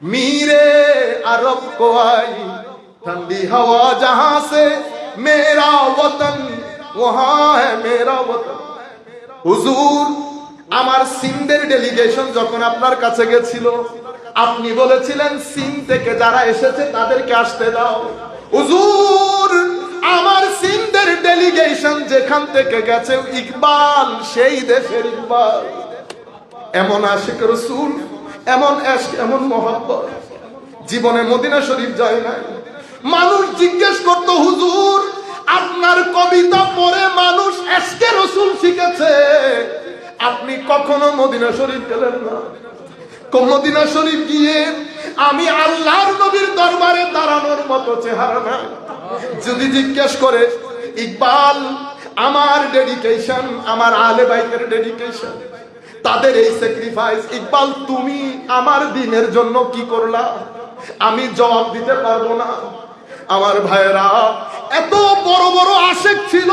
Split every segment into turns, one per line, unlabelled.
मीरे अरब को आई ठंडी हवा जहां से मेरा वतन वहां है मेरा वतन। হুজুর আমার সিন্ধের ডেলিগেশন যখন আপনার কাছে গেছিল, আপনি বলেছিলেন সিন থেকে যারা এসেছে তাদেরকে আসতে দাও। হুজুর আমার সিন্ধের ডেলিগেশন যেখান থেকে গেছে ইকবাল, সেই দেশের ইকবাল। এমন আশিক রাসূল, এমন ইশক, এমন মোহাব্বত জীবনে মদিনা শরীফ যায় না। মানুষ জিজ্ঞেস করতো, হুজুর আপনার কবিতা পড়ে মানুষ ইশকে রাসূল শিখেছে, আপনি কখনো মদিনা শরীফ গেলেন না। মদিনা শরীফ গিয়ে আমি আল্লাহর নবীর দরবারে দাঁড়ানোর মতো চেহারা না। যদি জিজ্ঞেস করে ইকবাল আমার ডেডিকেশন, আমার আহলে বাইতের ডেডিকেশন, তাদের এই স্যাক্রিফাইস, ইকবাল তুমি আমার দ্বীনের জন্য কি করলা, আমি জবাব দিতে পারবো না। আমার ভাইয়েরা, এত বড় বড় আশিক ছিল।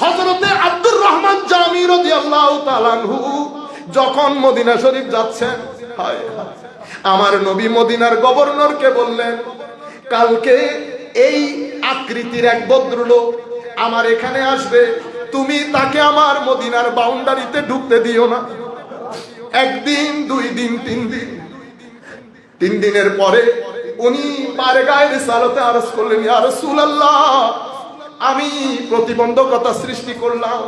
হযরতে আব্দুর রহমান জামি রাদিয়াল্লাহু তাআলা আনহু যখন মদিনা শরীফ যাচ্ছেন, হায় হায়, আমার নবী মদিনার গভর্নরকে বললেন, কালকে এই আকৃতির এক ভদ্রলোক আমার এখানে আসবে, তুমি তাকে আমার মদিনার বাউন্ডারিতে ঢুকতে দিও না। একদিন, 2 দিন, 3 দিন, 3 দিনের পরে উনি বারগায়ে রিসালাতে আরজ করলেন, ইয়া রাসূলুল্লাহ আমি প্রতিবন্ধকতা সৃষ্টি করলাম,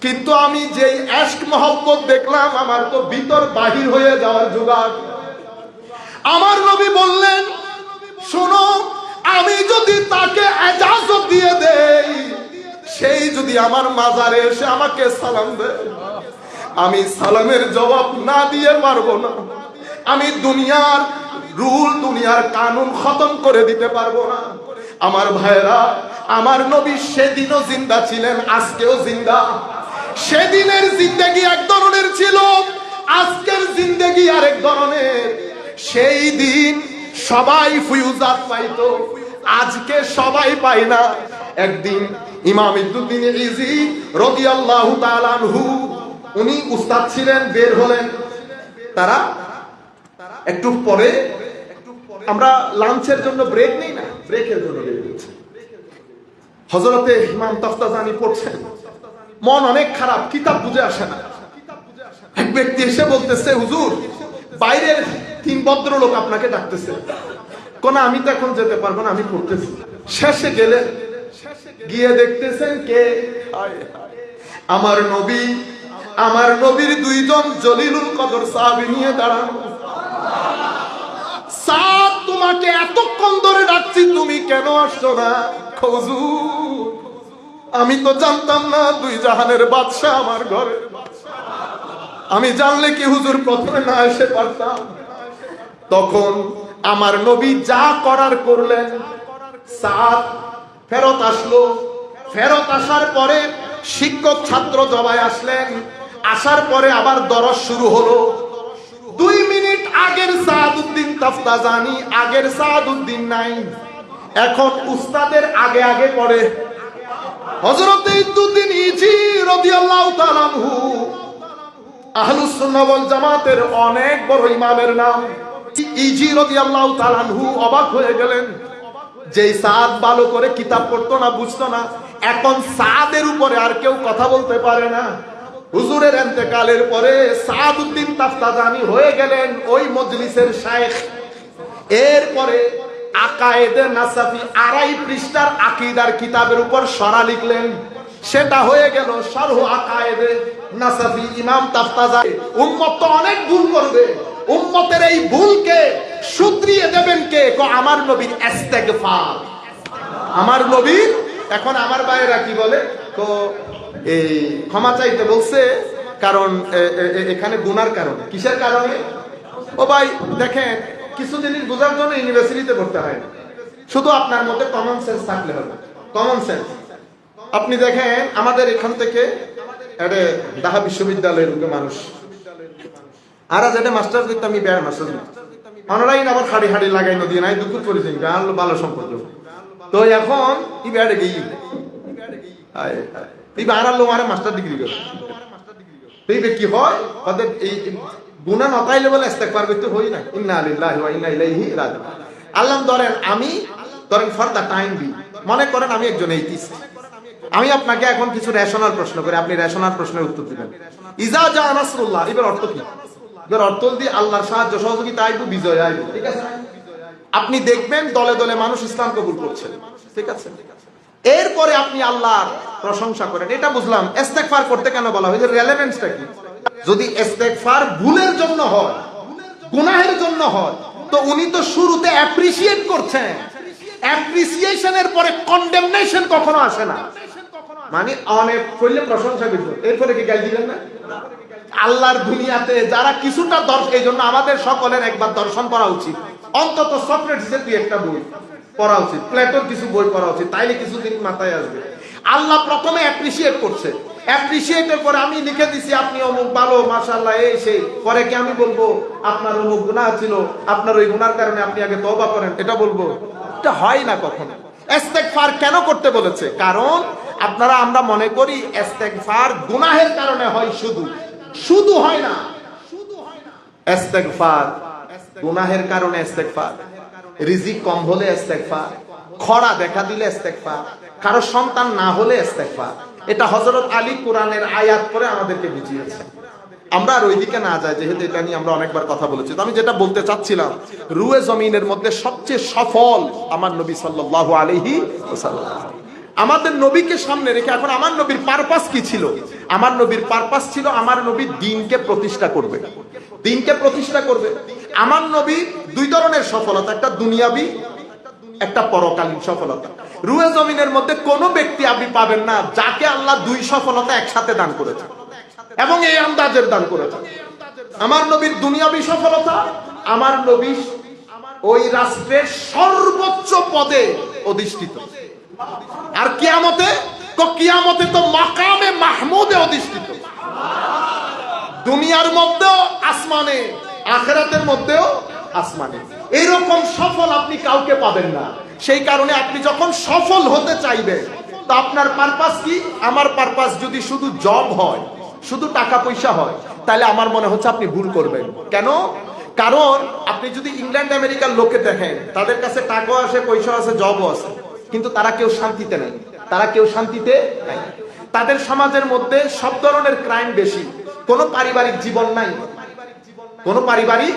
কিন্তু আমি যেই ইশক মহব্বত দেখলাম আমার তো ভিতর বাহির হয়ে যাওয়ার জোগাড়। আমার নবী বললেন, শোনো আমি যদি তাকে ইজাজত দিয়ে দেই, সেই যদি আমার মাজারে এসে আমাকে সালাম দেয়, আমি সালামের জবাব না দিয়ে পারবো না। আমি দুনিয়ার রুল, দুনিয়ার কানুন খতম করে দিতে পারবো না। আমার ভাইরা, আমার নবী সেদিনও জিন্দা ছিলেন, আজকেও জিন্দা। সেদিনের জিন্দেগি এক ধরনের ছিল, আজকের জিন্দেগি আরেক ধরনের। সেই দিন সবাই ফুয়ুজাত পাইতো, আজকে সবাই পায় না। একদিন ইমাম ইদ্দুদ্দিন ইজি রাদিয়াল্লাহু তাআলা আনহু, উনি উস্তাদ ছিলেন, বের হলেন। তারা একটু পরে, আমরা লাঞ্চের জন্য ব্রেক নেই না, ব্রেকের জন্য বের হয়েছে। হযরতে ইমাম তাফতাজানি পড়ছেন, মন অনেক খারাপ, কিতাব বুঝে আসে না। এক ব্যক্তি এসে বলতেছে, হুজুর বাইরের 3 ভদ্রলোক আপনাকে ডাকতেছে। কোন আমি তো এখন যেতে পারবো না, আমি পড়তেছি। শেষে গেলেন, গিয়ে দেখতেছেন কে, আমার নবী, আমার নবীর 2 জন জলিলুল কদর সাহাবী নিয়ে দাঁড়ানো। সাদ তোমাকে এতক্ষণ ধরে ডাকছি, তুমি কেন আসছো না? হুজুর আমি তো জানতাম না 2 জাহানের বাদশা আমার ঘরে, আমি জানলে কি হুজুর প্রথমে না এসে পারতাম। তখন আমার নবী যা করার করলেন। সাদ ফেরত আসলো, ফেরত আসার পরে শিক্ষক ছাত্র জবাই আসলেন, আসার পরে আবার দরস শুরু হলো। 2 মিনিট আগের সাদউদ্দিন তাফতাজানি, আগের সাদউদ্দিন নাই, এখন উস্তাদের আগে আগে পড়ে। হযরতে ইদ্দুদ্দিন ইজি রাদিয়াল্লাহু তাআলা আনহু আহলুস সুন্নাহ ওয়াল জামাতের অনেক বড় ইমামের নাম। ইজি রাদিয়াল্লাহু তাআলা আনহু অবাক হয়ে গেলেন, যেই সাদ ভালো করে কিতাব পড়তো না, বুঝতো না, এখন সাদের উপরে আর কেউ কথা বলতে পারে না। হুজুরের ইন্তেকালের পরে সাদউদ্দিন তাফতাজানি হয়ে গেলেন ওই মজলিসের শায়েখ। এরপরে আকায়েদে নাসাফি 2.5 পৃষ্ঠার আকীদার কিতাবের উপর শরা লিখলেন, সেটা হয়ে গেল শারহ আকায়েদে নাসাফি ইমাম তাফতাজানি। উম্মত তো অনেক ভুল করবে, উম্মতের এই ভুলকে শুধরিয়ে দেবেন কে? আমার নবীর ইস্তেগফার, আমার নবীর। এখন আমার ভাইয়েরা কি বলে, তো এই ক্ষমা চাইতে বলছে, কারণ এখানে গুনার কারণে। কিসের কারণে? ও ভাই দেখেন, কিছু জিনিস বোঝার জন্য ইউনিভার্সিটিতে পড়তে হয় না, শুধু আপনার মধ্যে কমন সেন্স থাকলে হবে। কমন সেন্স আপনি দেখেন, আমাদের এখান থেকে ঢাকা বিশ্ববিদ্যালয়ের মানুষ আর যেটা মাস্টার করতাম, আমি বেড়া মাস্টার অনলাইন আবার হাড়ি হাড়ি লাগাই নদী নাই দুপুর করেছি ভালো সম্পর্ক। তো এখন ই বেড়ে গেই তুই বানালো মারে মাস্টার ডিগ্রি করে, তুই কি হয় ওদের এই গুনাহ নতাইলে বলে ইস্তেগফার করতে হই না, ইন্না লিল্লাহি ওয়া ইন্না ইলাইহি রাজিউন। আল্লাহ ধরেন ফর দা টাইম বি, মনে করেন আমি একজন এইথিস্ট, আমি আপনাকে এখন কিছু রেশনাল প্রশ্ন করি, আপনি রেশনাল প্রশ্নের উত্তর দিবেন। ইজা জা নাসরুল্লাহ, এর অর্থ কি? এর অর্থ দিয়ে আল্লাহর সাহায্য সহযোগিতা আইবো, বিজয় আইবো, ঠিক আছে? আপনি দেখবেন দলে দলে মানুষ ইসলাম কবুল করছে, ঠিক আছে? এরপরে আপনি আল্লাহর প্রশংসা করেন, এটা বুঝলাম। ইস্তেগফার করতে কেন বলা হয়েছে, রেলেভেন্সটা কি? যদি ইস্তেগফার ভুলের জন্য হয়, গুনাহের জন্য হয়, তো উনি তো শুরুতে অ্যাপ্রিশিয়েট করছেন, অ্যাপ্রিসিয়েশনের পরে কন্ডেমনেশন কখনো আসে না। মানে অনেক করলে প্রশংসা করবে, এরপরে কি গাল দিবেন না? আল্লাহর দুনিয়াতে যারা কিছুটা দর্শন, এই জন্য আমাদের সকলের একবার দর্শন করা উচিত, অন্তত সক্রেটিসের দুই একটা বই পড়া উচিত, প্লেটোর কিছু বই পড়া উচিত, তাইলে কিছুদিন মাথায় আসবে। আল্লাহ প্রথমে অ্যাপ্রিশিয়েট করছে, অ্যাপ্রিশিয়েটের পরে আমি লিখে দিছি আপনি অমুক ভালো মাশাআল্লাহ এই সেই, পরে কি আমি বলবো আপনার অমুক গুনাহ ছিল, আপনার ওই গুনার কারণে আপনি আগে তওবা করেন, এটা বলবো? এটা হয় না কখনো। ইস্তেগফার কেন করতে বলেছে? কারণ আমরা মনে করি ইস্তেগফার গুনাহের কারণে হয়, শুধু হয় না। ইস্তেগফার গুনাহের কারণে ইস্তেগফার, রিজিক কম হলে ইস্তেগফার, খরা দেখা দিলে ইস্তেগফার, কারো সন্তান না হলে ইস্তেগফার। এটা হযরত আলী কোরআনের আয়াত করে আমাদেরকে বুঝিয়েছে। আমরা আর ওইদিকে না যাই, যেহেতু এটা নিয়ে আমরা অনেকবার কথা বলেছি। তো আমি যেটা বলতে চাচ্ছিলাম, রুয়ে জমিনের মধ্যে সবচেয়ে সফল আমার নবী সাল্লাল্লাহু আলাইহি ওয়াসাল্লাম। আমাদের নবীকে সামনে রেখে এখন আমার নবীর পারপাস কি ছিল? আমার নবীর পারপাস ছিল আমার নবী দ্বীনকে প্রতিষ্ঠা করবে, দ্বীনকে প্রতিষ্ঠা করবে। আমার নবী দুই ধরনের সফলতা, একটা দুনিয়াবি, একটা পরকালীন সফলতা। রুয়ে জমিনের মধ্যে কোন ব্যক্তি আপনি পাবেন না যাকে আল্লাহ দুই সফলতা একসাথে দান করেছে এবং এই আন্দাজের দান করেছে। আমার নবীর দুনিয়াবি সফলতা, আমার নবী ওই রাষ্ট্রের সর্বোচ্চ পদে অধিষ্ঠিত, আর কিয়ামতে তো মাকামে মাহমুদে অধিষ্ঠিত। দুনিয়ার মধ্যেও আসমানে, আখিরাতের মধ্যেও আসমানে। এরকম সফল আপনি কাউকে পাবেন না। সেই কারণে আপনি যখন সফল হতে চাইবেন, তো আপনার পারপাস কি? আমার পারপাস যদি শুধু জব হয়, শুধু টাকা পয়সা হয়, তাহলে আমার মনে হচ্ছে আপনি ভুল করবেন। কেন? কারণ আপনি যদি ইংল্যান্ড আমেরিকার লোকে দেখেন, তাদের কাছে টাকাও আছে, পয়সা আছে, জবও আছে, কিন্তু তারা কেউ শান্তিতে নেই, নাই। তাদের সমাজের মধ্যে সব ধরনের ক্রাইম বেশি, কোনো পারিবারিক জীবন নাই, কোনো পারিবারিক,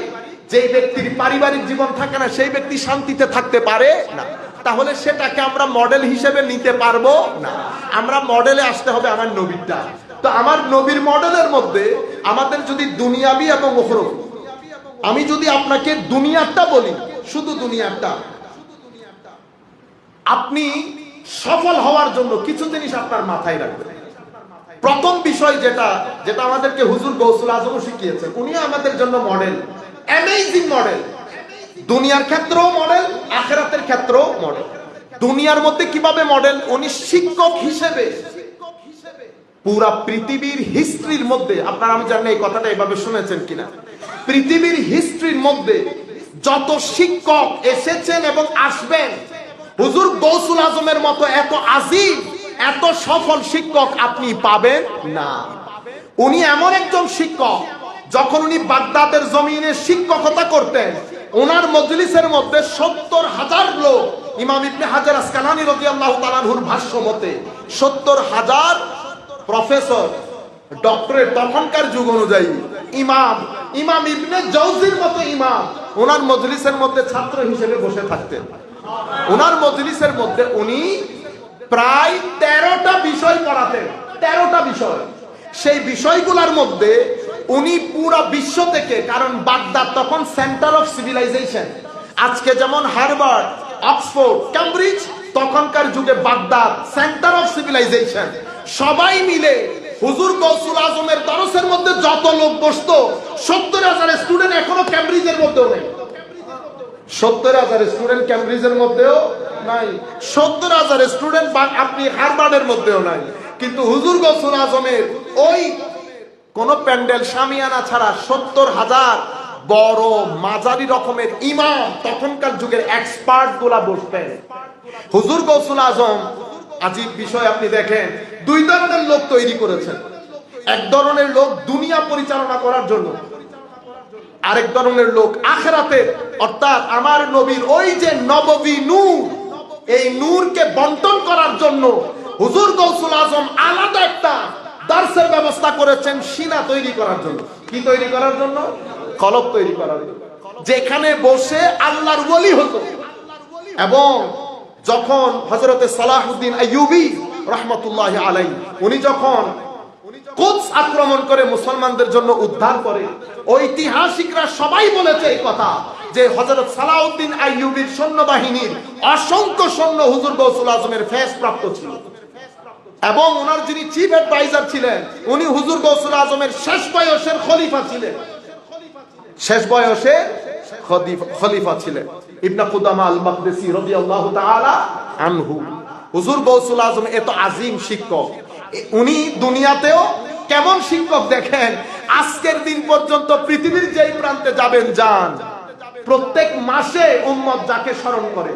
যেই ব্যক্তির পারিবারিক জীবন থাকে না সেই ব্যক্তি শান্তিতে থাকতে পারে না। তাহলে সেটাকে আমরা মডেল হিসেবে নিতে পারবো না। আমরা মডেলে আসতে হবে আমার নবীরটা। তো আমার নবীর মডেলের মধ্যে আমাদের যদি দুনিয়াবি এবং উখরবি, আমি যদি আপনাকে দুনিয়াটা বলি, শুধু দুনিয়াটা, আপনি সফল হওয়ার জন্য কিছু জিনিস আপনার মাথায় রাখবেন। প্রথম বিষয় যেটা আমাদেরকে হুজুর গৌসুল আজম শিখিয়েছেন, উনি আমাদের জন্য মডেল, অ্যামেজিং মডেল। দুনিয়ার ক্ষেত্রেও মডেল, আখিরাতের ক্ষেত্রেও মডেল। দুনিয়ার মধ্যে কিভাবে মডেল? উনি শিক্ষক হিসেবে পুরা পৃথিবীর হিস্ট্রির মধ্যে, আপনারা আমি জানি এই কথাটা এভাবে শুনেছেন কিনা, পৃথিবীর হিস্ট্রির মধ্যে যত শিক্ষক এসেছেন এবং আসবেন, হুজুর গৌসুল আজমের মতো এত আজিম, এত সফল শিক্ষক আপনি পাবেন না। উনি এমন একজন শিক্ষক, যখন উনি বাগদাদের জমিনে শিক্ষকতা করতেন, ওনার মজলিসের মধ্যে 70,000 লোক, ইমাম ইবনে হাজার আসকালানী রাদিয়াল্লাহু তাআলা আনহুর ভাষ্য মতে 70,000 প্রফেসর, ডক্টরেট, তখনকার যুগ অনুযায়ী ইমাম ইবনে জাওজির মতো ইমাম ওনার মজলিসের মধ্যে ছাত্র হিসেবে বসে থাকতেন। ওনার মজলিসের মধ্যে উনি প্রায় 13টা বিষয় পড়াতেন, 13টা বিষয়। সেই বিষয়গুলোর মধ্যে উনি পুরো বিশ্ব থেকে, কারণ বাগদাদ তখন সেন্টার অফ সিভিলাইজেশন, আজকে যেমন হার্ভার্ড, অক্সফোর্ড, ক্যামব্রিজ, তখনকার যুগে বাগদাদ সেন্টার অফ সিভিলাইজেশন। সবাই মিলে হুজুর গৌসুল আজমের দরসের মধ্যে যত লোক বসতো, 70,000 স্টুডেন্ট এখনো ক্যামব্রিজের মধ্যেও নেই। 70,000 স্টুডেন্ট ক্যামব্রিজের মধ্যেও নাই, 70,000 স্টুডেন্ট আপনি হার্ভার্ডের মধ্যেও নাই। কিন্তু হুজুর গৌসুল আজমের ওই কোন প্যান্ডেল শামিয়ানা ছাড়া 70,000 বড় মাঝারি রকমের ইমাম, তখনকার যুগের এক্সপার্ট গুলা বসতেন। হুজুর গৌসুল আজম, আজীব বিষয় আপনি দেখেন, দুই ধরনের লোক তৈরি করেছেন। এক ধরনের লোক দুনিয়া পরিচালনা করার জন্য, আরেক ধরনের লোক আখিরাতে, অর্থাৎ আমার নবীর ওই যে নববী নূর, এই নূরকে বন্টন করার জন্য হুজুর গৌসুল আজম আলাদা একটা দার্সের ব্যবস্থা করেছেন সিনা তৈরি করার জন্য। কি তৈরি করার জন্য? কলব তৈরি করার জন্য, যেখানে বসে আল্লাহর ওলি হতো। এবং যখন হযরতে সালাহউদ্দিন আইয়ুবী রাহমাতুল্লাহি আলাইহি উনি যখন কুদস আক্রমণ করে মুসলমানদের জন্য উদ্ধার করে, ঐতিহাসিকরা সবাই বলেছে এই কথা যে হযরত সালাহউদ্দিন আইয়ুবীর সৈন্যবাহিনীর অসংখ্য সৈন্য হুজুর গৌসুল আজমের ফেস প্রাপ্ত ছিল, এবং ওনার যিনি চিফ অ্যাডভাইজার ছিলেন উনি হুজুর গৌসুল আজমের শেষ বয়সের খলিফা ছিলেন, শেষ বয়সে খলিফা ছিলেন ইবনে কুদামা আল মাকদিসি রাদিয়াল্লাহু তাআলা আনহু। হুজুর গৌসুল আজম এত আজিম শিক্ষক, উনি দুনিয়াতেও কেমন শিক্ষক দেখেন, আজকের দিন পর্যন্ত পৃথিবীর যেই প্রান্তে যাবেন যান, প্রত্যেক মাসে উম্মত যাকে স্মরণ করে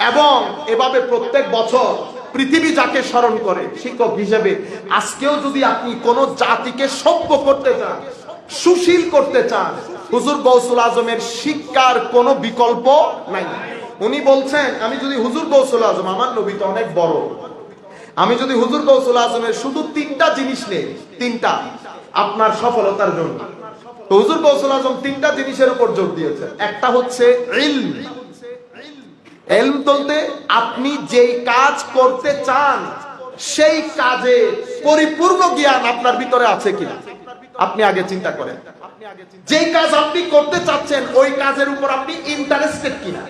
এবং এভাবে প্রত্যেক বছর পৃথিবী যাকে স্মরণ করে শিক্ষক হিসেবে, আজকেও যদি আপনি কোন জাতিকে সভ্য করতে চান, সুশীল করতে চান, হুজুর গৌসুল আজমের শিক্ষার কোনো বিকল্প নাই। উনি বলছেন, আমি যদি হুজুর গৌসুল আজম, আমার নবী তো অনেক বড়, আমি যদি হুজুর গৌসুল আজমের শুধু তিনটা জিনিস নেই, তিনটা আপনার সফলতার জন্য, তো হুজুর গৌসুল আজম তিনটা জিনিসের উপর জোর দিয়েছেন। একটা হচ্ছে ইলম। ইলম বলতে আপনি যেই কাজ করতে চান সেই কাজে পরিপূর্ণ জ্ঞান আপনার ভিতরে আছে কিনা আপনি আগে চিন্তা করেন। যেই কাজ আপনি করতে চাচ্ছেন ওই কাজের উপর আপনি ইন্টারেস্টেড কিনা।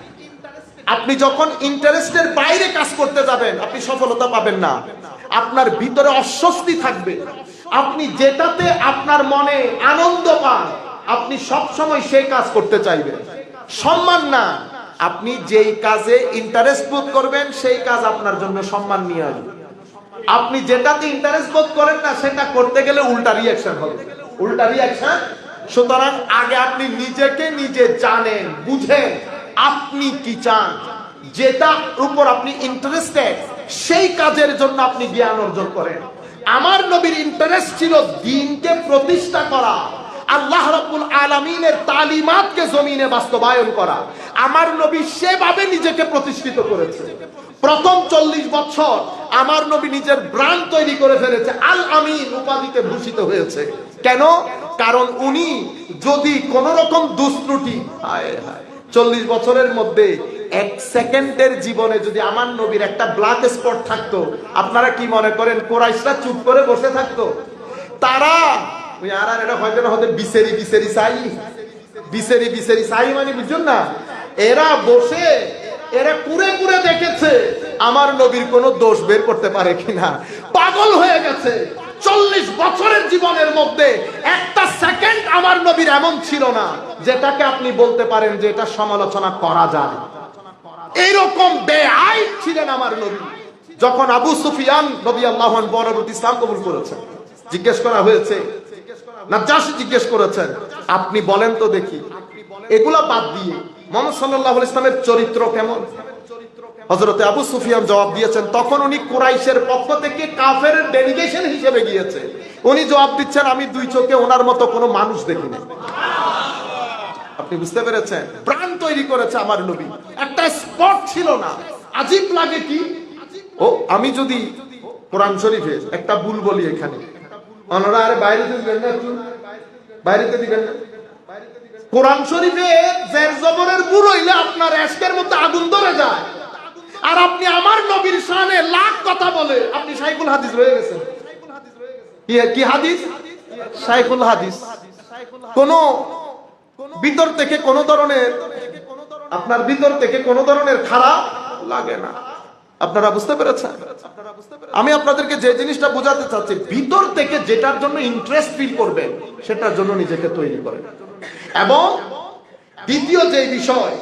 আপনি যখন ইন্টারেস্টের বাইরে কাজ করতে যাবেন আপনি সফলতা পাবেন না, আপনার ভিতরে অস্বস্তি থাকবে। আপনি যেটাতে আপনার মনে আনন্দ পান আপনি সব সময় সেই কাজ করতে চাইবেন। সম্মান না, আপনি যেই কাজে ইন্টারেস্ট বোধ করবেন সেই কাজ আপনার জন্য সম্মান নিয়ে আসবে। আপনি যেটাতে ইন্টারেস্ট বোধ করেন না সেটা করতে গেলে উল্টা রিঅ্যাকশন হবে, উল্টা রিঅ্যাকশন। সুতরাং আগে আপনি নিজেকে নিজে জানেন, বুঝেন আপনি কি চান, যেটার উপর আপনি ইন্টারেস্টেড সেই কাজের জন্য আপনি জ্ঞান অর্জন করেন। আমার নবীর ইন্টারেস্ট ছিল দ্বীনকে প্রতিষ্ঠা করা, আল্লাহ রাব্বুল আলামিনের তালিমাতকে জমিনে বাস্তবায়ন করা। আমার নবী সেভাবে নিজেকে প্রতিষ্ঠিত করেছে। প্রথম 40 বছর আমার নবী নিজের ব্র্যান্ড তৈরি করে ফেলেছে, আল আমিন উপাধিতে ভূষিত হয়েছে। কেন? কারণ উনি যদি কোন রকম দুষ্ত্রুটি, 40 বছরের মধ্যে এক সেকেন্ডের জীবনে যদি আমার নবীর একটা ব্ল্যাক স্পট থাকতো, আপনারা কি মনে করেন কুরাইশরা চুপ করে বসে থাকতো? তারা ওই আর এটা হয়তো না হতে বিসেরি বিসেরি চাই, বিসেরি বিসেরি চাই মানে বুঝছেন না, এরা বসে এরা কুরে কুরে দেখেছে আমার নবীর কোনো দোষ বের করতে পারে কিনা। পাগল হয়ে গেছে। 40 বছরের জীবনের মধ্যে একটা সেকেন্ড আমার নবীর এমন ছিল না যেটাকে আপনি বলতে পারেন যে এটা সমালোচনা করা যায়। এইরকম বেআইন ছিলেন আমার নবী। যখন আবু সুফিয়ান রাদিয়াল্লাহু আনহু পরবর্তী ইসলাম কবুল করেছেন, জিজ্ঞেস করা হয়েছে, নাজ্জাশী জিজ্ঞেস করেছেন, আপনি বলেন তো দেখি এগুলা বাদ দিয়ে মুহাম্মদ সাল্লাল্লাহু আলাইহি ওয়াসাল্লামের চরিত্র কেমন? হযরতে আবু সুফিয়ান জবাব দিয়েছেন, তখন উনি কুরাইশের পক্ষ থেকে কাফেরের ডেলিগেশন হিসেবে গিয়েছে। উনি জবাব দিচ্ছেন, আমি দুই চোখে ওনার মতো কোনো মানুষ দেখিনি। আপনি বুঝতে পেরেছেন? প্রাণ তৈরি করেছে আমার নবী, একটা স্পট ছিল না। আজীব লাগে কি, ও আমি যদি কোরআন শরীফে একটা ভুল বলি এখানে, ওনারা আরে বাইরে দিবেন না, একটু বাইরেতে দিবেন না। কোরআন শরীফে জের জবরের ভুল হইলে আপনার এশকের মধ্যে আগুন ধরে যায়, আর আপনি আমার নবীর শানে লাখ কথা বলে আপনি শাইখুল হাদিস রয়ে গেছেন। কি হাদিস? শাইখুল হাদিস। কোন ভিতর থেকে কোন ধরনের আপনার ভিতর থেকে কোন ধরনের খারাপ লাগে না। আপনারা বুঝতে পেরেছেন? আমি আপনাদেরকে যে জিনিসটা বোঝাতে চাচ্ছি, ভিতর থেকে যেটার জন্য ইন্টারেস্ট ফিল করবেন সেটার জন্য নিজেকে তৈরি করেন। এবং দ্বিতীয় যে বিষয়,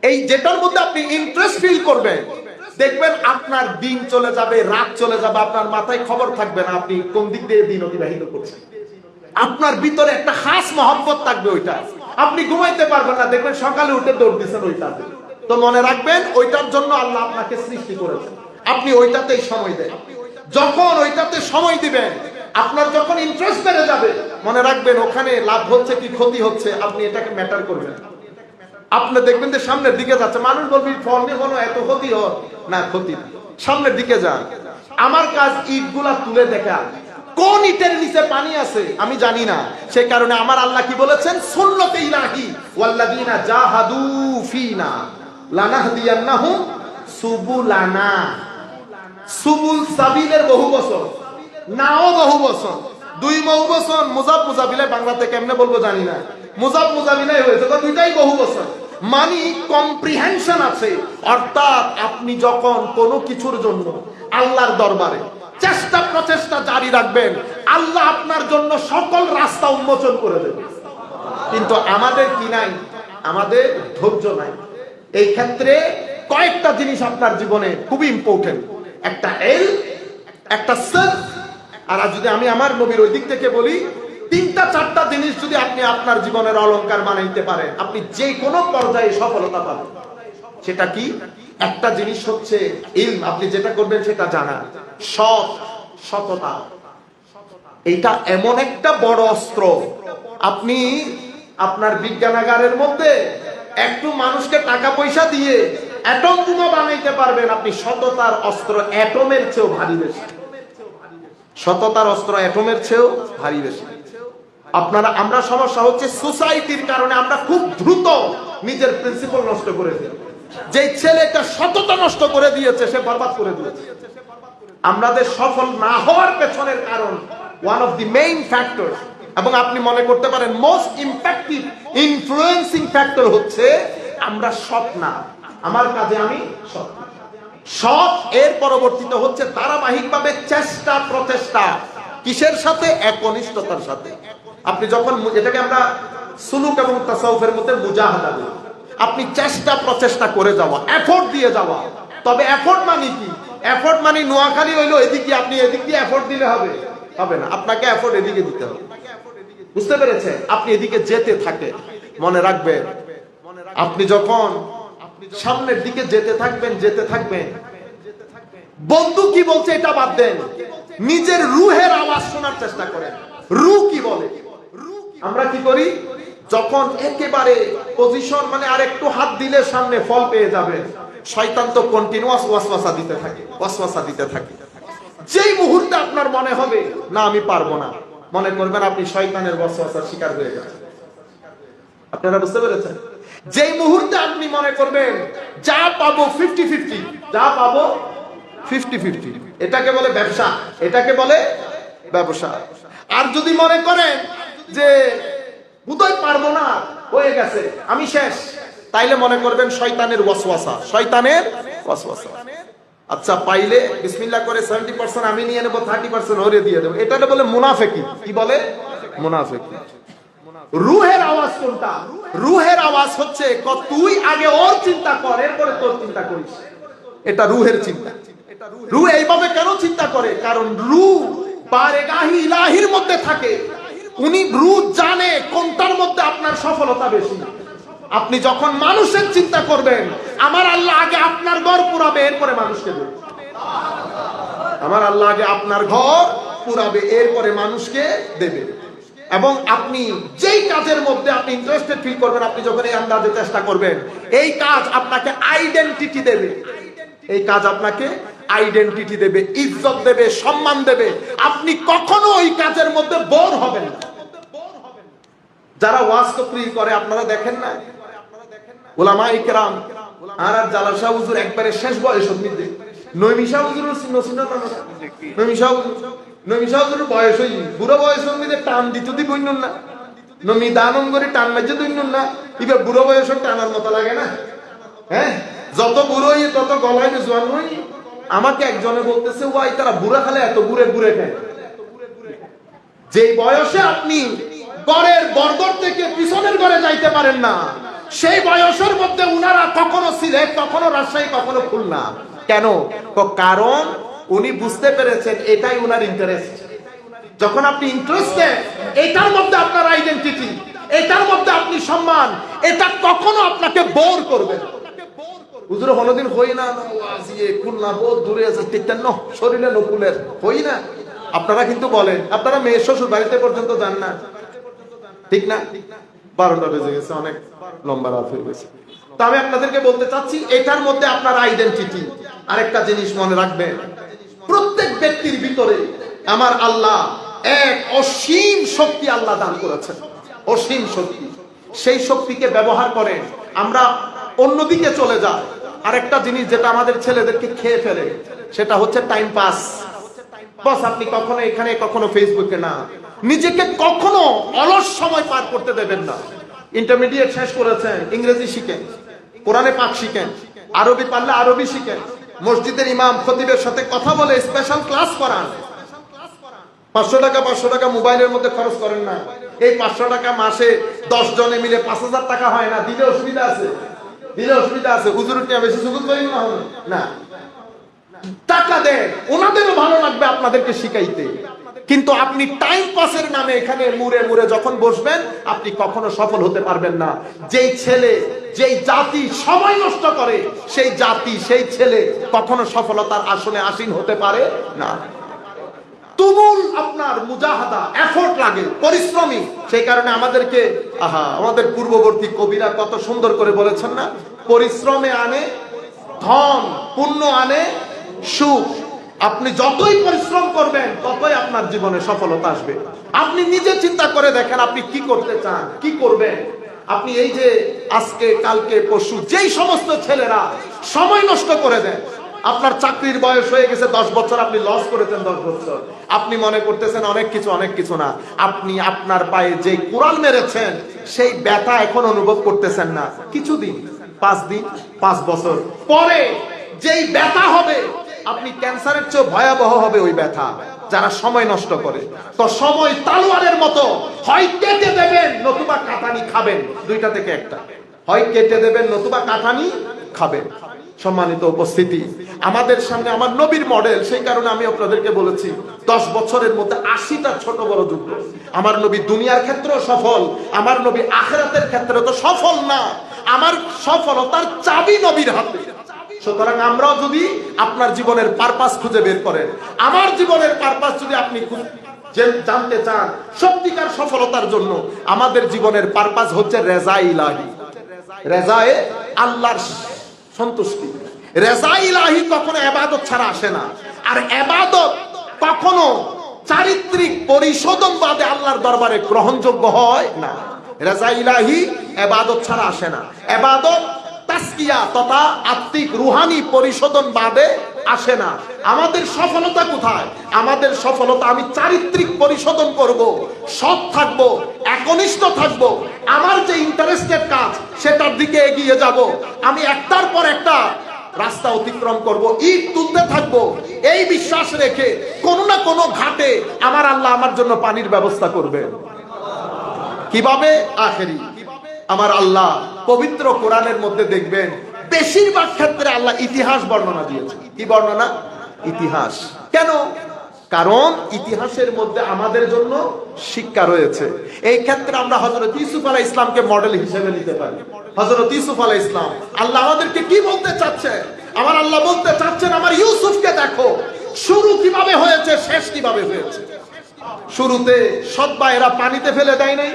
এই যেটার মধ্যে আপনি ইন্টারেস্ট ফিল করবেন, দেখবেন আপনার দিন চলে যাবে, রাত চলে যাবে, আপনার মাথায় খবর থাকবে না আপনি কোন দিক দিয়ে দিন অতিবাহিত করছেন। আপনার ভিতরে একটা খাস মহব্বত থাকবে, ওইটা আপনি ঘুমাইতে পারবেন না, দেখবেন সকালে উঠে দৌড় দিচ্ছেন ওইটাতে। তো মনে রাখবেন ওইটার জন্য আল্লাহ আপনাকে সৃষ্টি করেছেন, আপনি ওইটাতেই সময় দেন। যখন ওইটাতে সময় দিবেন আপনার যখন ইন্টারেস্ট বেড়ে যাবে, মনে রাখবেন ওখানে লাভ হচ্ছে কি ক্ষতি হচ্ছে আপনি এটাকে ম্যাটার করবেন। আপনি দেখবেন যে সামনের দিকে যাচ্ছে, মানুষ বলবে ফল নিয়ে বলো এত ক্ষতি হয় না, ক্ষতি না, সামনের দিকে যান। আমার কাজ ইটগুলা তুলে দেখা, কোন ইটের নিচে পানি আছে আমি জানি না, সেই কারণে আমার আল্লাহ কি বলেছেন, সুন্নতে ইলাহি ওয়াল্লাযিনা জাহাদু ফিনা লানাহদিয়ান্নাহুম সুবুলানা। সুবুল সাবিলের বহু বছর, নাও বহু বছর, দুই বহু বছর, মুজাব মুজাবিলে বাংলাতে কেমনে বলবো জানি না, মুজাব মুজাবিলে হয়েছে, দুইটাই বহু বছর, মানে কম্প্রিহেনশন আছে। অর্থাৎ আপনি যখন কোনো কিছুর জন্য আল্লাহর দরবারে চেষ্টা প্রচেষ্টা জারি রাখবেন, আল্লাহ আপনার জন্য সকল রাস্তা উন্মোচন করে দেবে। কিন্তু আমাদের কি নাই, আমাদের ধৈর্য নাই। এই ক্ষেত্রে কয়েকটা জিনিস আপনার জীবনে খুবই ইম্পর্টেন্ট, একটা এল, একটা সেলফ, আর যদি আমি আমার নবীর ওই দিক থেকে বলি, তিনটা চারটা জিনিস যদি আপনি আপনার জীবনের অলংকার বানাইতে পারেন, আপনি যে কোনো পর্যায়ে সফলতা পাবেন। সেটা কি? একটা জিনিস হচ্ছে ইলম, আপনি যেটা করবেন সেটা জানা, সততা। এটা এমন একটা বড় অস্ত্র, আপনি আপনার বিজ্ঞানাগারের মধ্যে একটু মানুষকে টাকা পয়সা দিয়ে অ্যাটম বোমা বানাইতে পারবেন, আপনি সততার অস্ত্র অ্যাটমের চেয়েও ভারী বেশি, সততার অস্ত্র অ্যাটমের চেয়েও ভারী বেশি। আমরা সমস্যা হচ্ছে সোসাইটির কারণে আমরা খুব দ্রুত নিজের প্রিন্সিপাল নষ্ট করে ফেলি। যে ছেলেটা সততা নষ্ট করে দিয়েছে সে বরবাদ করে দিয়েছে। আমাদের সফল না হওয়ার পেছনের কারণ one of the main factor, এবং আপনি মনে করতে পারেন মোস্ট ইম্প্যাক্টিভ ইনফ্লুয়েন্সিং ফ্যাক্টর হচ্ছে আমরা সৎ না, আমার কাজে আমি সৎ। এর পরবর্তীতে হচ্ছে ধারাবাহিকভাবে চেষ্টা প্রচেষ্টা, কিসের সাথে? একনিষ্ঠতার সাথে। আপনি যখন, এটাকে আমরা সুলুক এবং তাসাউফের মধ্যে মুজাহাদা বলি, আপনি চেষ্টা প্রচেষ্টা করে যাওয়া, এফোর্ট দিয়ে যাওয়া। তবে এফোর্ট মানে কি? এফোর্ট মানে নোয়াখালী হইলো এদিকে, আপনি এদিক দিয়ে এফোর্ট দিলে হবে না, আপনাকে এফোর্ট এদিকে দিতে হবে। বুঝতে পেরেছেন? আপনি এদিকে যেতে থাকে, মনে রাখবেন আপনি যখন সামনের দিকে যেতে থাকবেন, বন্ধু কি বলছে এটা বাদ দেন, নিজের রুহের আওয়াজ শোনার চেষ্টা করেন। রুহ কি বলে? আমরা কি করি, যখন একেবারে পজিশন মানে আর একটু হাত দিলে সামনে ফল পেয়ে যাবে, শয়তান তো কন্টিনিউয়াস ওয়াসওয়াসা দিতে থাকে। যেই মুহূর্তে আপনার মনে হবে না আমি পারবো না, মনে করবেন আপনি শয়তানের ওয়াসওয়াসার শিকার হয়ে গেছেন। আপনারা বুঝতে পেরেছেন? যেই মুহূর্তে আপনি মনে করবেন যা পাবো 50-50, যা পাবো 50-50, এটাকে বলে ব্যবসা, এটাকে বলে ব্যবসা। আর যদি মনে করেন যে বোধহয় পারবো না, হয়ে গেছে, আমি শেষ, তাইলে মনে করবেন শয়তানের ওয়াসওয়াসা। আচ্ছা, পাইলে বিসমিল্লাহ করে 70% আমি নিয়ে নেবো, 30% ওরে দিয়ে দেবো, এটা বলে মুনাফিকি। কি বলে? মুনাফিকি। রুহের আওয়াজ কোনটা? রুহের আওয়াজ হচ্ছে তুই আগে ওর চিন্তা কর, এরপরে তোর চিন্তা করিস। এটা রুহের চিন্তা। রুহ এইভাবে কেন চিন্তা করে? কারণ রুহ বারেগাহি ইলাহির মধ্যে থাকে। উনি রুহ জানে কোনটার মধ্যে আপনার সফলতা বেশি। আপনি যখন মানুষের চিন্তা করবেন, আমার আল্লাহ আগে আপনার ঘর পুরাবে, এরপরে মানুষকে দেবে। আমার আল্লাহ আগে আপনার ঘর পুরাবে, এরপরে মানুষকে দেবে। এবং আপনি যেই কাজের মধ্যে আপনি ইন্টারেস্টেড ফিল করবেন, আপনি যখন এই আন্দাজে চেষ্টা করবেন, এই কাজ আপনাকে আইডেন্টিটি দেবে। এই কাজ আপনাকে আইডেন্টিটি দেবে, ইজ্জত দেবে, সম্মান দেবে। আপনি কখনো ওই কাজের মধ্যে বোর হবেন না। যারা ওয়াজ তকরীর করে আপনারা দেখেন না, উলামায়ে কেরাম আর জালাসা হুজুর একবারে শেষ বয়সের মধ্যে, নৈমিষা হুজুর নৈমিষা হুজুর বয়স হই, বুড়ো বয়সের মধ্যে টান দিতে বইন না, নমি দানম করে টান মাঝে দইন না, এবার বুড়ো বয়সের টানার মতো লাগে না? হ্যাঁ, যত বুড়ো হই তত গলায় জোয়ান হই। আমাকে একজনে বলতেছে, ওয়াই তারা বুড়া খালে এত বুড়ে খায়। যেই বয়সে আপনি ঘরের বর্দর থেকে পিছনের ঘরে যাইতে পারেন না, সেই বয়সের মধ্যে উনারা কখনো সিলেট, কখনো রাজশাহী, কখনো খুলনা। কেন? কারণ উনি বুঝতে পেরেছেন এটাই উনার ইন্টারেস্ট। যখন আপনি ইন্টারেস্টেড, এটার মধ্যে আপনার আইডেন্টিটি, এটার মধ্যে আপনি সম্মান, এটা কখনো আপনাকে বোর করবে না। হুজুর হলদিন হই না, খুলনা বহুত দূরে আছে, শরীরে নকুলের হই না, আপনারা কিন্তু বলেন, আপনারা মেয়ের শ্বশুর বাড়িতে পর্যন্ত যান না, ঠিক না? 12টা বেজে গেছে, অনেক লম্বা রাত হয়ে গেছে। তো আমি আপনাদেরকে বলতে চাচ্ছি, এটার মধ্যে আপনার আইডেন্টিটি। আরেকটা জিনিস মনে রাখবেন, প্রত্যেক ব্যক্তির ভিতরে আমার আল্লাহ এক অসীম শক্তি আল্লাহ দান করেছেন, অসীম শক্তি। সেই শক্তিকে ব্যবহার করে আমরা অন্যদিকে চলে যাই। আরেকটা জিনিস যেটা আমাদের ছেলেদেরকে খেয়ে ফেলে, সেটা হচ্ছে টাইম পাস। বস আপনি কখনো এখানে কখনো ফেসবুকে না, নিজেকে কখনো অলস সময় পার করতে দেবেন না। ইন্টারমিডিয়েট শেষ করেছেন, ইংরেজি শিখেন, কোরআনে পাক শিখেন, আরবি পারলে আরবি শিখেন, মসজিদের ইমাম খতিবের সাথে কথা বলে স্পেশাল ক্লাস করান। 500 টাকা মোবাইলের মধ্যে খরচ করেন না। এই 500 টাকা মাসে 10 জনে মিলে 5000 টাকা হয় না? দিলে অসুবিধা আছে, দিলে অসুবিধা আছে। হুজুর নিয়ে বেশি সুযোগ করি না, টাকা দেন, ওনাদেরও ভালো লাগবে আপনাদেরকে শিখাইতে। কিন্তু আপনি টাইম পাসের নামে এখানে মুড়ে মুড়ে যখন বসবেন, আপনি কখনো সফল হতে পারবেন না। যেই ছেলে, যেই জাতি সময় নষ্ট করে, সেই জাতি, সেই ছেলে কখনো সফলতার আসনে আসীন হতে পারে না। তুমুল আপনার মুজাহাদা, এফোর্ট লাগে, পরিশ্রমী। সেই কারণে আমাদেরকে আমাদের পূর্ববর্তী কবিরা কত সুন্দর করে বলেছেন না, পরিশ্রমে আনে ধন, পুণ্য আনে সুখ। আপনি যতই পরিশ্রম করবেন, ততই আপনার জীবনে সফলতা আসবে। আপনি নিজে চিন্তা করে দেখেন, আপনি কি করতে চান, কি করবেন। আপনি এই যে আজকে কালকে পরশু যেই সমস্ত ছেলেরা সময় নষ্ট করে দেন, আপনার চাকরির বয়স হয়ে গেছে 10 বছর, আপনি লস করেছেন 10 বছর, আপনি মনে করতেছেন অনেক কিছু, অনেক কিছু না। আপনি আপনার পায়ে যে কুড়াল মেরেছেন, সেই ব্যথা এখন অনুভব করতেছেন না। কিছুদিন, 5 দিন, 5 বছর পরে যেই ব্যথা হবে, আপনি ক্যান্সারের চেয়ে ভয়াবহ হবে ওই ব্যথা, যারা সময় নষ্ট করে। তো সময় তালোয়ারের মতো, হয় কেটে দেবেন নতুবা কাটানি খাবেন, দুইটা থেকে একটা। হয় কেটে দেবেন নতুবা কাটানি খাবেন। সম্মানিত উপস্থিতি, আমাদের সামনে আমার নবীর মডেল। সেই কারণে আমি আপনাদেরকে বলেছি, 10 বছরের মধ্যে 80টা ছোট বড় যুদ্ধ। আমার নবী দুনিয়ার ক্ষেত্রেও সফল, আমার নবী আখিরাতের ক্ষেত্রে তো সফল না। আমার সফলতার চাবি নবীর হাতে। সুতরাং আমরাও যদি আপনার জীবনের পারপাস খুঁজে বের করেন, আমার জীবনের পারপাস যদি আপনি জানতে চান সত্যিকার সফলতার জন্য, আমাদের জীবনের পারপাস হচ্ছে রেজা ইলাহি। রেজায়ে আল্লাহর সন্তুষ্টি। রেজা ইলাহি কখনো ইবাদত ছাড়া আসে না। আর ইবাদত কখনো চারিত্রিক পরিশোধন বাদে আল্লাহর দরবারে গ্রহণযোগ্য হয় না। রেজা ইলাহি ইবাদত ছাড়া আসে না। ইবাদত তাসকিয়া তথা আত্মিক রুহানি পরিশোধন বাদে আসে না। আমাদের সফলতা কোথায়? আমাদের সফলতা, আমি চারিত্রিক পরিশোধন করব, সৎ থাকব, একনিষ্ঠ থাকব, আমার যে ইন্টারেস্টেড কাজ সেটার দিকে এগিয়ে যাব, আমি একটার পর একটা রাস্তা অতিক্রম করব, ইট তুলতে থাকব, এই বিশ্বাস রেখে কোনো না কোনো ঘাটে আমার আল্লাহ আমার জন্য পানির ব্যবস্থা করবে। কিভাবে? আখেরি। আমার আল্লাহ পবিত্র কোরআনের মধ্যে দেখবেন বেশিরভাগ ক্ষেত্রে আল্লাহ ইতিহাস বর্ণনা দিয়েছে। কি বর্ণনা? ইতিহাস। কেন? কারণ ইতিহাসের মধ্যে আমাদের জন্য শিক্ষা রয়েছে। এই ক্ষেত্রে আমরা হযরত ইউসুফ আলাইহিস সালামকে মডেল হিসেবে নিতে পারি। হযরত ইউসুফ আলাইহিস সালাম, আল্লাহ আমাদেরকে কি বলতে চাচ্ছে? আমার আল্লাহ বলতে চাচ্ছেন, আমার ইউসুফকে দেখো, শুরু কিভাবে হয়েছে, শেষ কিভাবে হয়েছে। শুরুতে সৎ ভাইরা পানিতে ফেলে দেয় নাই।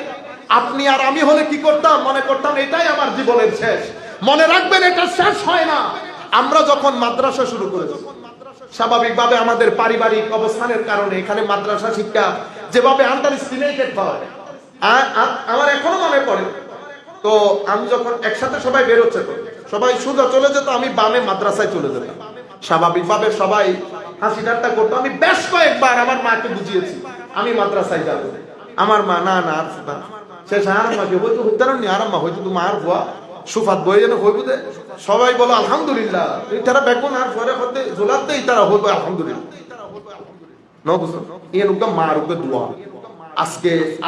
আপনি আর আমি হলে কি করতাম? মনে করতাম এটাই আমার জীবনের শেষ। মনে রাখবেন, এটা শেষ হয় না। আমরা যখন মাদ্রাসা শুরু করেছি, স্বাভাবিকভাবে আমাদের পারিবারিক অবস্থানের কারণে এখানে মাদ্রাসা শিক্ষা যেভাবে আন্ডার এস্টিমেটেড হয়, আমার এখনো মনে পড়ে। তো আমি যখন একসাথে সবাই বেরোচ্ছে, তো সবাই সোজা চলে যেত, আমি বামে মাদ্রাসায় চলে যেতাম। স্বাভাবিকভাবে সবাই হাসি ঠাট্টা করতো। আমি বেশ কয়েকবার আমার মাকে বুঝিয়েছি আমি মাদ্রাসায় যাবো। আমার মা না না আর শেষ আরাম্মাকে হয়তো উত্তরণ নি, আরাম্মা হয়তো তুমি আর ভুয়া সুফাত বই যেন হইব দে। সবাই বলো আলহামদুলিল্লাহ, তারা বেগুন আর পরে হতে জোলাতে তারা হইব আলহামদুলিল্লাহ। ন বুঝো ইয়ে লোকটা মার উপরে দোয়া।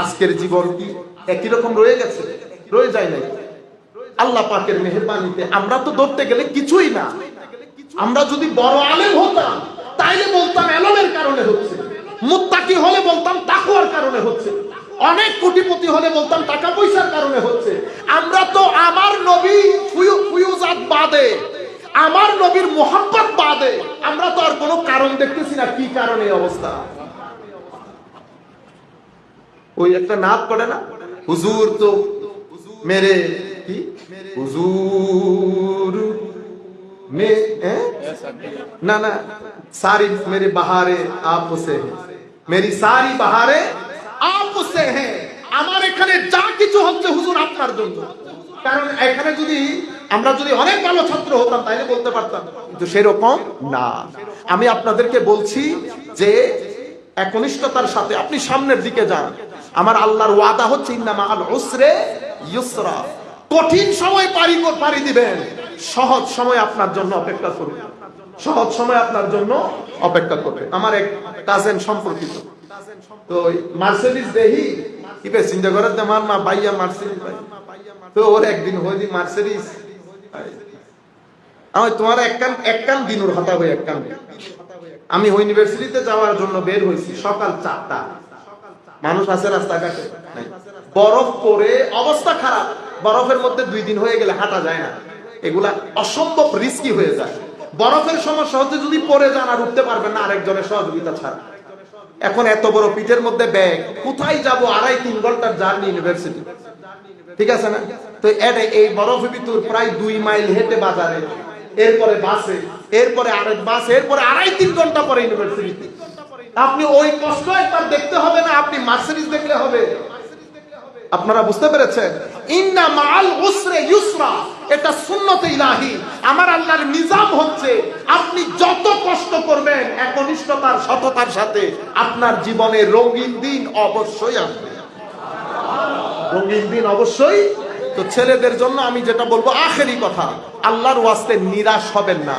আজকের জীবন কি একই রকম রয়ে গেছে? রয়ে যায় নাই। আল্লাহ পাকের মেহেরবানিতে আমরা তো ধরতে গেলে কিছুই না। আমরা যদি বড় আলেম হতাম, তাইলে বলতাম এলমের কারণে হচ্ছে। মুত্তাকি হলে বলতাম তাকওয়ার কারণে হচ্ছে। অনেক কোটিপতি হলে বলতাম টাকা পয়সার কারণে হচ্ছে। আমরা তো আমার নবী ফুয়ুজাত বাদে, আমার নবীর মুহাব্বত বাদে আমরা তো আর কোনো কারণ দেখতেছি না কি কারণে এই অবস্থা। ওই একটা নাত করে না, হুজুর তো মেরে কি হুজুর মে না না সারি মেরে বাহারে আপসে মেরি সারি বাহারে আপসে হ্যাঁ, আমার এখানে যা কিছু হচ্ছে হুজুর আপনার জন্য। কারণ এখানে যদি আমরা যদি অনেক ভালো ছাত্র হতাম তাইলে বলতে পারতাম, কিন্তু সেরকম না। আমি আপনাদেরকে বলছি যে একনিষ্ঠতার সাথে আপনি সামনের দিকে যান। আমার আল্লাহর ওয়াদা হচ্ছে ইন্না মাআল উসরে ইউসরা, কঠিন সময় পারি দিবেন, সহজ সময় আপনার জন্য অপেক্ষা করবে, সহজ সময় আপনার জন্য অপেক্ষা করবে। আমার এক কাজিন সম্পর্কিত তো মার্সিডিজ দেহি কি বে চিন্তা করে আমার মা ভাইয়া মার্সিডিজ ভাই, তো ওর একদিন হইদি মার্সিডিজ আমি তোমার এক কান দিনুর হতা হই এক কান। আমি ইউনিভার্সিটিতে যাওয়ার জন্য বের হয়েছি সকাল 4টা, মানুষ আছে রাস্তাঘাটে, বরফ পরে অবস্থা খারাপ, বরফের মধ্যে 2 দিন হয়ে গেলে হাঁটা যায় না, এগুলা অসম্ভব রিস্কি হয়ে যায়। বরফের সমস্যা হচ্ছে যদি পরে যান আর উঠতে পারবেন না আরেকজনের সহযোগিতা ছাড়া। এখন এত বড় পিঠের মধ্যে ব্যাগ, কোথায় যাব, 2.5-3 ঘন্টার জার্নি ইউনিভার্সিটি, ঠিক আছে না? তো এই বরফের ভিতর প্রায় 2 মাইল হেঁটে বাজারে, এরপরে বাসে, এরপরে আরেক বাস, এরপরে 2.5-3 ঘন্টা পরে ইউনিভার্সিটি। আপনি ওই কষ্ট একবার দেখতে হবে না, আপনি মার্সিডিজ দেখলে হবে। আপনারা বুঝতে পেরেছেন? ইন্না মাআল উসরে ইউসরা, এটা সুন্নতে ইলাহি। আমার আল্লাহর নিজাম হচ্ছে আপনি যত কষ্ট করবেন একনিষ্ঠতার সততার সাথে আপনার জীবনে রঙিন দিন অবশ্যই আসবে, রঙিন দিন অবশ্যই। তো ছেলেদের জন্য আমি যেটা বলবো আখেরি কথা, আল্লাহর ওয়াস্তে নিরাশ হবেন না।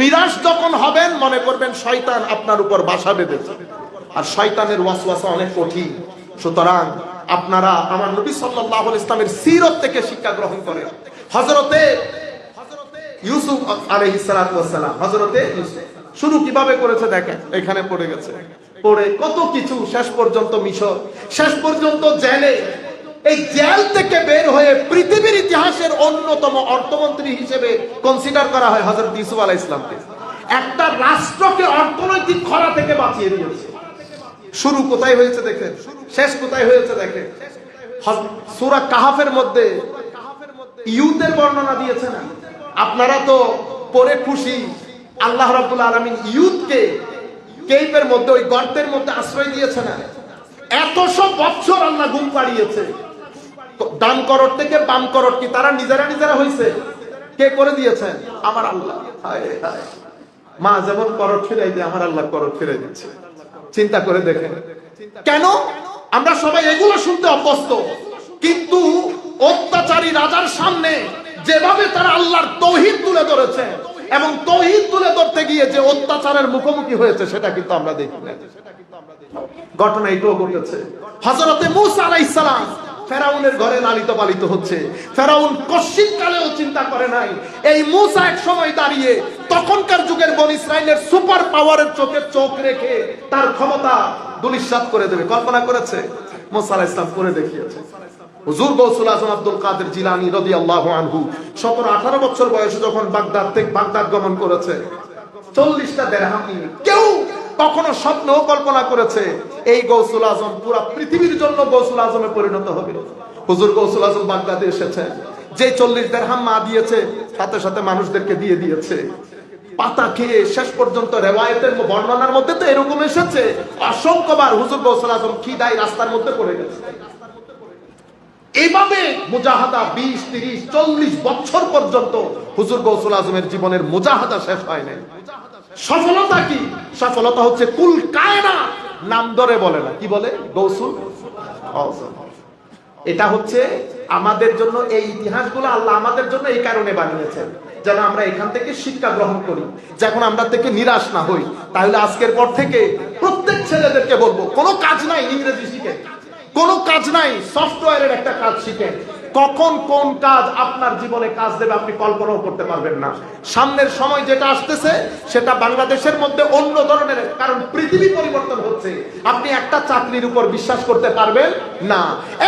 নিরাশ যখন হবেন মনে করবেন শয়তান আপনার উপর বাসা বেঁধেছে, আর শয়তানের ওয়াসওয়াসা অনেক কঠিন। সুতরাং আপনারা আমার নবী সাল্লাল্লাহু আলাইহি ইসলামের সিরত থেকে শিক্ষা গ্রহণ করেন। হযরতে ইউসুফ আলাইহিস সালাতু ওয়াস সালাম, হযরতে ইউসুফ শুরু কিভাবে করেছে দেখেন, এখানে পড়ে গেছে, পড়ে কত কিছু, শেষ পর্যন্ত মিশর, শেষ পর্যন্ত জেলে। এই জেল থেকে বের হয়ে পৃথিবীর ইতিহাসের অন্যতম অর্থমন্ত্রী হিসেবে কনসিডার করা হয় হযরত ইউসুফ আলাইহিস সালামকে। একটা রাষ্ট্রকে অর্থনৈতিক খরা থেকে বাঁচিয়ে দিয়েছে। শুরু কোথায় হয়েছে দেখেন, শেষ কোথায় হয়েছে দেখেন। সূরা কাহাফের মধ্যে ইউতের বর্ণনা দিয়েছে না? আপনারা তো পড়ে খুশি, আল্লাহ রাব্বুল আলামিন ইউতকে কেইপের মধ্যে, ওই গর্তের মধ্যে আশ্রয় দিয়েছে না? 100 বছর আল্লাহ ঘুম পাড়িয়েছে। ডান করোড় থেকে বাম করোড় কি তারা নিজেরা হয়েছে? কে করে দিয়েছেন? আমার আল্লাহ। হায় হায়, মা যেমন করোড় ফিরাই দিয়ে আমার আল্লাহ করোড় ফিরাই দিচ্ছে। চিন্তা করে দেখেন, কেন আমরা সবাই এগুলো শুনতে অভ্যস্ত, কিন্তু অত্যাচারী রাজার সামনে যেভাবে তারা আল্লাহর তাওহীদ তুলে ধরেছে এবং তাওহীদ তুলে ধরতে গিয়ে যে অত্যাচারের মুখোমুখি হয়েছে সেটা কিন্তু আমরা দেখি না। ঘটনা এটাও ঘটেছে। হযরতে মূসা আলাইহিস সালাম ফেরাউনের ঘরে লালিত পালিত হচ্ছে। ফেরাউন কশিন কালেও চিন্তা করে নাই এই মূসা এক সময় দাঁড়িয়ে তখনকার যুগের বনি ইসরাইলের সুপার পাওয়ারের চোখে চোখ রেখে তার ক্ষমতা দুলিশাত করে দেবে। কল্পনা করেছে? মূসা আলাইহিস সালাম করে দেখিয়েছে। হুজুর গৌসুল আজম আব্দুল কাদের জিলানী রাদিয়াল্লাহু আনহু 17-18 বছর বয়সে যখন বাগদাদ গমন করেছে, 40টা দিরহাম নিয়ে, কেউ কখনো স্বপ্নেও কল্পনা করেছে এই গৌসুল আজম পুরা পৃথিবীর জন্য গৌসুল আজমে পরিণত হবে? হুজুর গৌসুল আজম বাগদাদে এসেছেন, যে 40 দিরহাম মা দিয়েছে সাথে সাথে মানুষদেরকে দিয়ে দিয়েছে। পাতা খেয়ে শেষ পর্যন্ত রিওয়ায়াতের বর্ণনার মধ্যে তো এরকম এসেছে অসংখ্যবার হুজুর গৌসুল আজম খিদায় রাস্তার মধ্যে পড়ে গেছে। এইভাবে মুজাহাদা 20, 30, 40 বছর পর্যন্ত হুজুর গৌসুল আজমের জীবনের মুজাহাদা শেষ হয় নাই। সফলতা কি? সফলতা হচ্ছে কুল কায়নাত নাম ধরে বলে না, কি বলে? গৌসুল আজম। এটা হচ্ছে আমাদের জন্য, এই ইতিহাসগুলো আল্লাহ আমাদের জন্য এই কারণে বানিয়েছেন যেন আমরা এখান থেকে শিক্ষা গ্রহণ করি, যখন আমরা থেকে নিরাশ না হই। তাহলে আজকের পর থেকে প্রত্যেক ছেলেদেরকে বলবো, কোনো কাজ নাই ইংরেজি শিখে, কোনো কাজ নাই সফটওয়্যারের একটা কাজ শিখেন। কখন কোন কাজ আপনার জীবনে কাজ দেবে আপনি কল্পনাও করতে পারবেন না। সামনের সময় যেটা আসতেছে সেটা বাংলাদেশের মধ্যে অন্য ধরনের, কারণ পৃথিবী পরিবর্তন হচ্ছে। আপনি একটা চাকরির উপর বিশ্বাস করতে পারবেন না,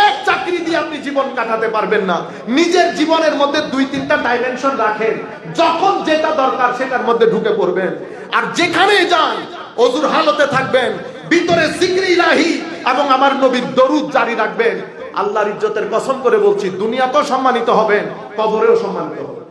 এক চাকরি দিয়ে আপনি জীবন কাটাতে পারবেন না। নিজের জীবনের মধ্যে 2-3টা ডাইমেনশন রাখেন, যখন যেটা দরকার সেটার মধ্যে ঢুকে পড়বেন। আর যেখানে যান অজুর হালতে থাকবেন, ভিতরে জিকরে ইলাহি এবং আমার নবীর দরুদ জারি রাখবেন, আল্লাহর ইজ্জতের কসম করে বলছি দুনিয়াতেও সম্মানিত হবেন, কবরেও সম্মানিত হবেন।